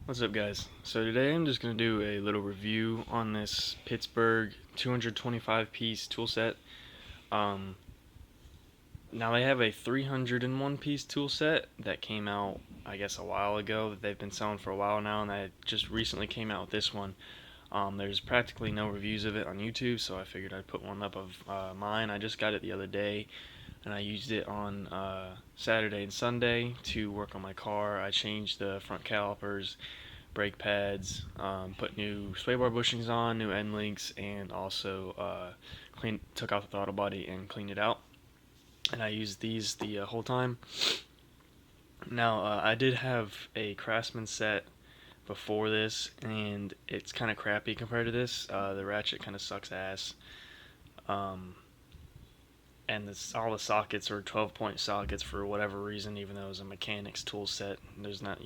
What's up, guys? So today I'm just going to do a little review on this Pittsburgh 225 piece tool set. Um, Now they have a 301 piece tool set that came out, I guess, a while ago, that they've been selling for a while now, and I just recently came out with this one. There's practically no reviews of it on YouTube, so I figured I'd put one up of mine. I just got it the other day, and I used it on Saturday and Sunday to work on my car. I changed the front calipers, brake pads, put new sway bar bushings on, new end links, and also took out the throttle body and cleaned it out. And I used these the whole time. Now, I did have a Craftsman set before this, and it's kind of crappy compared to this. The ratchet kind of sucks ass. Um, and all the sockets are 12-point sockets for whatever reason, even though it was a mechanics tool set. There's not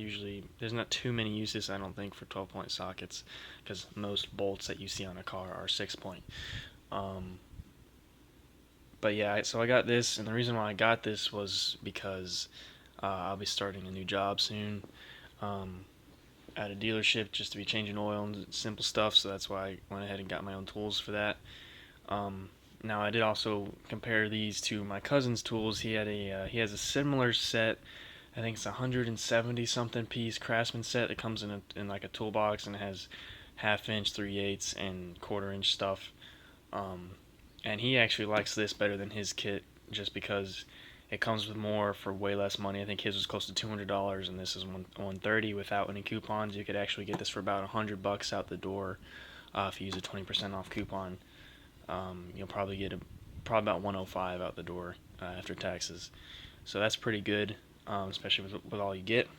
too many uses, I don't think, for 12-point sockets, because most bolts that you see on a car are 6-point. But yeah, so I got this, and the reason why I got this was because I'll be starting a new job soon at a dealership, just to be changing oil and simple stuff, so that's why I went ahead and got my own tools for that. Now I did also compare these to my cousin's tools. He has a similar set. I think it's a 170 something piece Craftsman set that comes in like a toolbox, and it has half-inch, 3/8, and quarter-inch stuff. And he actually likes this better than his kit, just because it comes with more for way less money. I think his was close to $200, and this is $130 without any coupons. You could actually get this for about $100 out the door if you use a 20% off coupon. You'll probably get probably about 105 out the door after taxes. So that's pretty good, especially with all you get.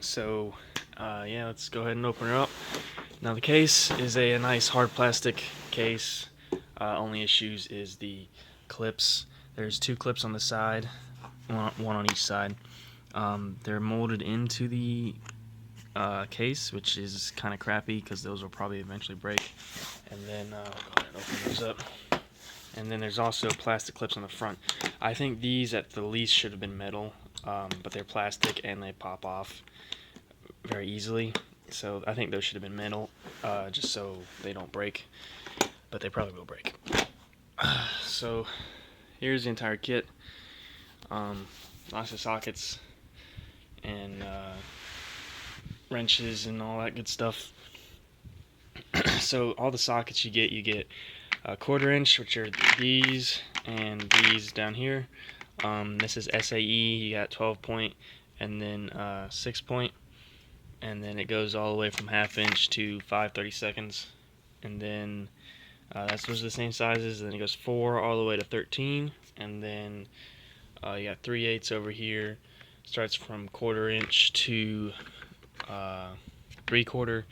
So yeah, let's go ahead and open her up. Now the case is a nice hard plastic case. Only issues is the clips. There's 2 clips on the side, one on each side. They're molded into the case, which is kind of crappy because those will probably eventually break. And then go ahead and open those up. And then there's also plastic clips on the front. I think these at the least should have been metal, but they're plastic and they pop off very easily. So I think those should have been metal, just so they don't break. But they probably will break. So here's the entire kit. Lots of sockets and wrenches and all that good stuff. So all the sockets you get a 1/4 inch, which are these and these down here. This is SAE. You got 12-point and then 6-point, and then it goes all the way from 1/2 inch to 5/32, and then those are the same sizes. And then it goes 4 all the way to 13, and then you got 3/8 over here. Starts from 1/4 inch to 3/4,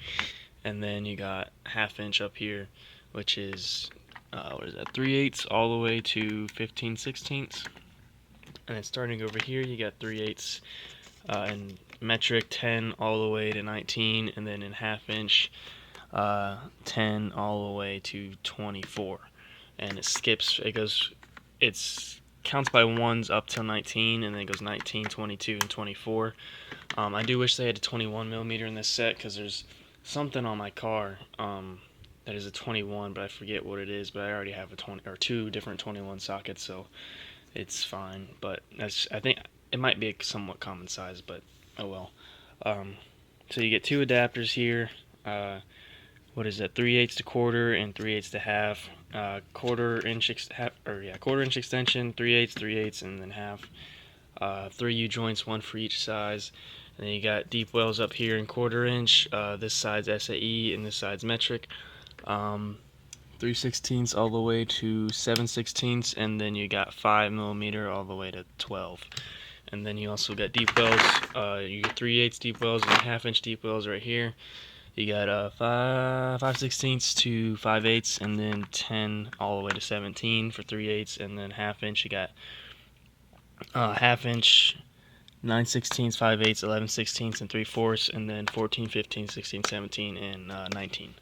and then you got 1/2 inch up here, which is 3/8 all the way to 15/16. And then starting over here, you got 3/8 in metric 10 all the way to 19, and then in 1/2 inch 10 all the way to 24. And it counts by ones up till 19, and then it goes 19, 22, and 24. I do wish they had a 21 millimeter in this set, because there's something on my car that is a 21, but I forget what it is. But I already have 2 different 21 sockets, so it's fine. But I think it might be a somewhat common size, but oh well. So you get 2 adapters here. What is that? 3/8 to 1/4 and 3/8 to 1/2. 1/4 inch extension, 3/8, and then 1/2. 3 U-joints, 1 for each size. And then you got deep wells up here in 1/4 inch. This side's SAE and this side's metric. 3/16 all the way to 7/16, and then you got 5 millimeter all the way to 12. And then you also got deep wells. You get 3/8 deep wells and 1/2 inch deep wells right here. You got 5/16 to 5/8, and then 10 all the way to 17 for 3/8, and then 1/2 inch. You got 1/2 inch, 9/16, 5/8, 11/16, and 3/4, and then 14, 15, 16, 17, and 19.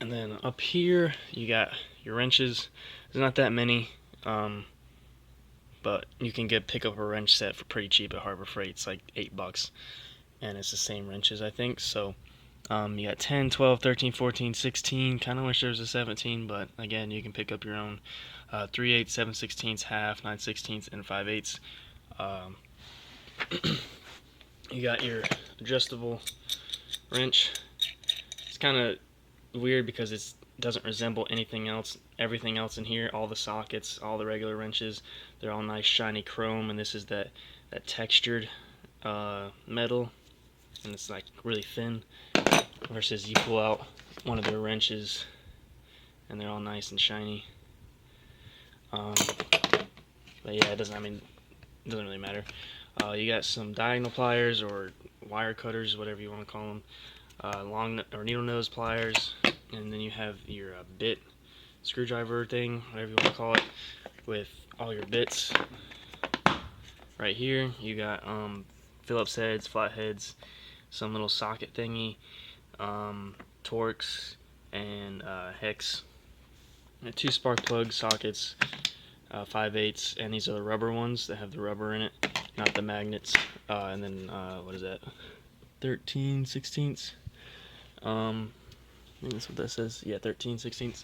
And then up here you got your wrenches. There's not that many, but you can pick up a wrench set for pretty cheap at Harbor Freight. It's like $8. and it's the same wrenches, I think. So you got 10, 12, 13, 14, 16. Kind of wish there was a 17, but again, you can pick up your own 3/8, 7/16, half, 9/16, and 5/8. Um, you got your adjustable wrench. It's kind of weird because it doesn't resemble anything else. Everything else in here, all the sockets, all the regular wrenches, they're all nice shiny chrome, and this is that textured metal, and it's like really thin. Versus you pull out one of their wrenches, and they're all nice and shiny. But yeah, it doesn't. I mean, it doesn't really matter. You got some diagonal pliers or wire cutters, whatever you want to call them. Long or needle nose pliers, and then you have your bit screwdriver thing, whatever you want to call it, with all your bits. Right here, you got Phillips heads, flat heads, some little socket thingy, Torx, and hex. And 2 spark plug sockets, 5/8, and these are the rubber ones that have the rubber in it, not the magnets. And then what is that? 13/16. I think that's what that says. Yeah, 13/16.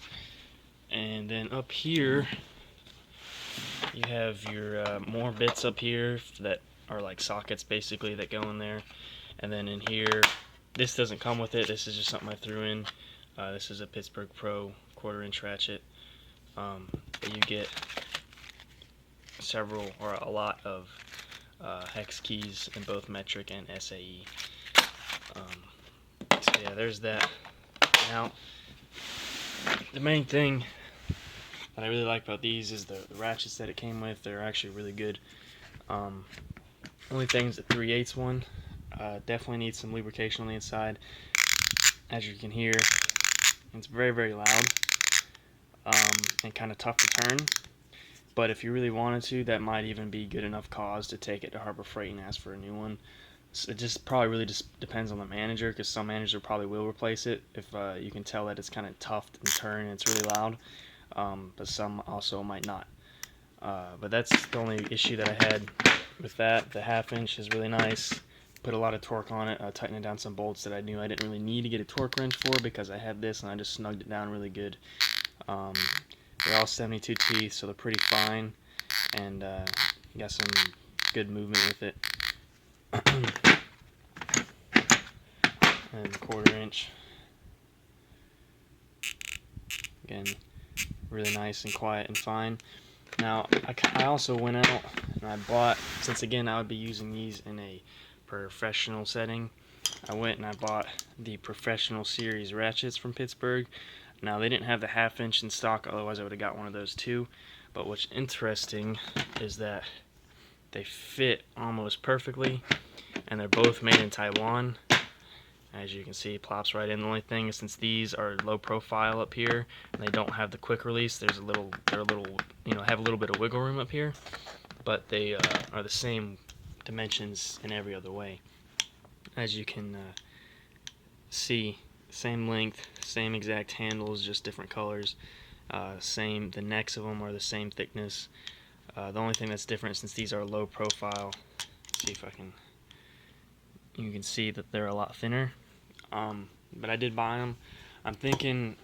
And then up here, you have your more bits up here that are like sockets basically that go in there. And then in here, this doesn't come with it. This is just something I threw in. This is a Pittsburgh Pro 1/4-inch ratchet. You get several or a lot of hex keys in both metric and SAE. So yeah, there's that. Now, the main thing that I really like about these is the ratchets that it came with. They're actually really good. Only thing is the 3/8 one. Definitely needs some lubrication on the inside. As you can hear, it's very, very loud and kind of tough to turn. But if you really wanted to, that might even be good enough cause to take it to Harbor Freight and ask for a new one. So it just probably really just depends on the manager, because some manager probably will replace it if you can tell that it's kind of tough and turn and it's really loud. But some also might not. But that's the only issue that I had with that. The 1/2 inch is really nice. Put a lot of torque on it, tightening down some bolts that I knew I didn't really need to get a torque wrench for, because I had this and I just snugged it down really good. They're all 72 teeth, so they're pretty fine, and you got some good movement with it. And 1/4 inch. Again, really nice and quiet and fine. Now, I also went out and I bought, since again I would be using these in a professional setting, I went and I bought the Professional Series ratchets from Pittsburgh. Now, they didn't have the 1/2 inch in stock, otherwise I would have got one of those too. But what's interesting is that they fit almost perfectly, and they're both made in Taiwan. As you can see, it plops right in. The only thing is, since these are low profile up here and they don't have the quick release, they're a little, have a little bit of wiggle room up here, but they are the same dimensions in every other way. As you can see, same length, same exact handles, just different colors. The necks of them are the same thickness. The only thing that's different, since these are low profile, see if I can, you can see that they're a lot thinner. But I did buy them. I'm thinking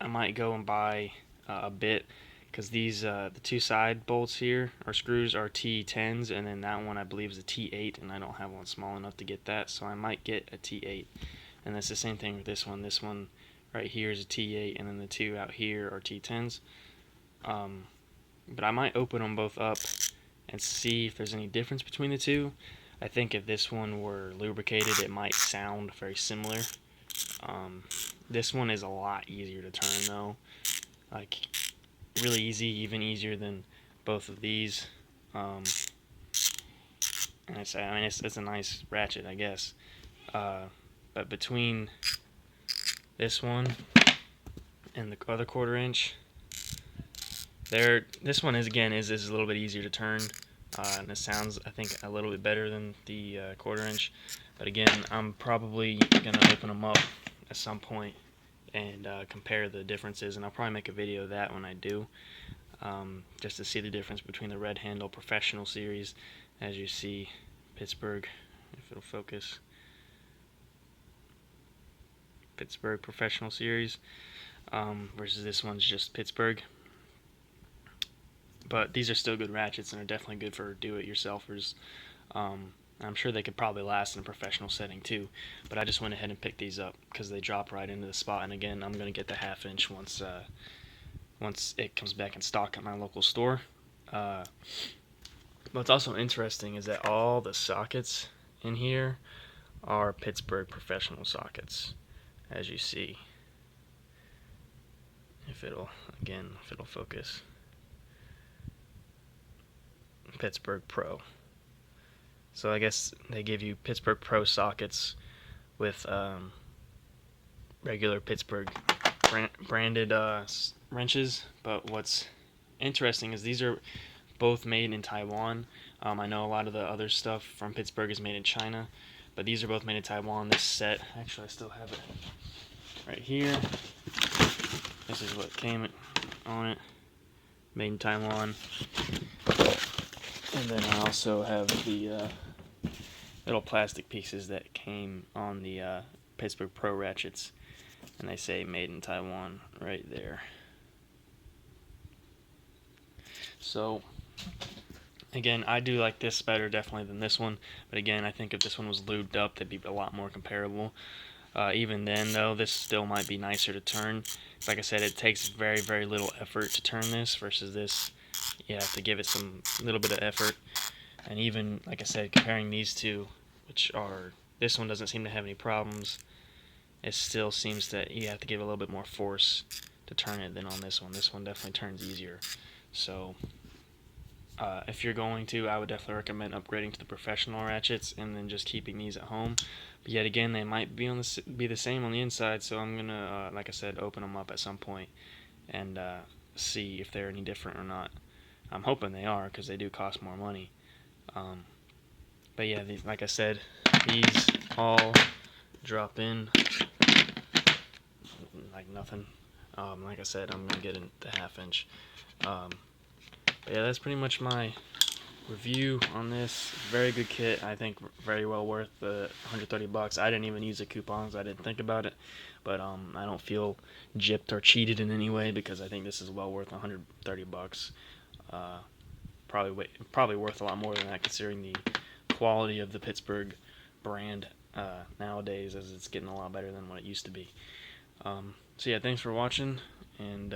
I might go and buy a bit, because these the 2 side bolts here or screws are T10s, and then that one I believe is a T8, and I don't have one small enough to get that, so I might get a T8. And that's the same thing with this one. This one right here is a T8, and then the 2 out here are T10s. But I might open them both up and see if there's any difference between the two. I think if this one were lubricated, it might sound very similar. This one is a lot easier to turn though. Like, really easy, even easier than both of these. And it's a nice ratchet, I guess. But between this one and the other 1/4 inch, this one is a little bit easier to turn, and it sounds, I think, a little bit better than the 1/4 inch. But again, I'm probably gonna open them up at some point and compare the differences, and I'll probably make a video of that when I do, just to see the difference between the red handle Professional Series, as you see, Pittsburgh, if it'll focus. Pittsburgh Professional Series, versus this one's just Pittsburgh. But these are still good ratchets and are definitely good for do-it-yourselfers. I'm sure they could probably last in a professional setting too, but I just went ahead and picked these up because they drop right into the spot. And again, I'm going to get the 1/2 inch once it comes back in stock at my local store. What's also interesting is that all the sockets in here are Pittsburgh Professional sockets, as you see. If it'll focus. Pittsburgh Pro. So I guess they give you Pittsburgh Pro sockets with regular Pittsburgh branded wrenches. But what's interesting is these are both made in Taiwan. I know a lot of the other stuff from Pittsburgh is made in China, but these are both made in Taiwan. This set, actually I still have it right here. This is what came on it, made in Taiwan. And then I also have the little plastic pieces that came on the Pittsburgh Pro ratchets, and they say made in Taiwan right there. So again, I do like this better definitely than this one, but again, I think if this one was lubed up, they'd be a lot more comparable. Even then though, this still might be nicer to turn. Like I said, it takes very, very little effort to turn this versus this. You have to give it some little bit of effort. And even, like I said, comparing these two, this one doesn't seem to have any problems. It still seems that you have to give a little bit more force to turn it than on this one. This one definitely turns easier. So if you're going to, I would definitely recommend upgrading to the professional ratchets and then just keeping these at home. But yet again, they might be the same on the inside, so I'm gonna, like I said, open them up at some point and see if they're any different or not. I'm hoping they are, because they do cost more money. But yeah, like I said, these all drop in like nothing. Like I said, I'm gonna get the 1/2 inch. But yeah, that's pretty much my review on this. Very good kit. I think very well worth the $130. I didn't even use the coupons. I didn't think about it, but I don't feel gypped or cheated in any way, because I think this is well worth $130. Probably worth a lot more than that, considering the quality of the Pittsburgh brand nowadays, as it's getting a lot better than what it used to be. So yeah, thanks for watching, and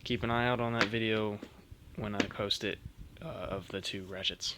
keep an eye out on that video when I post it of the two ratchets.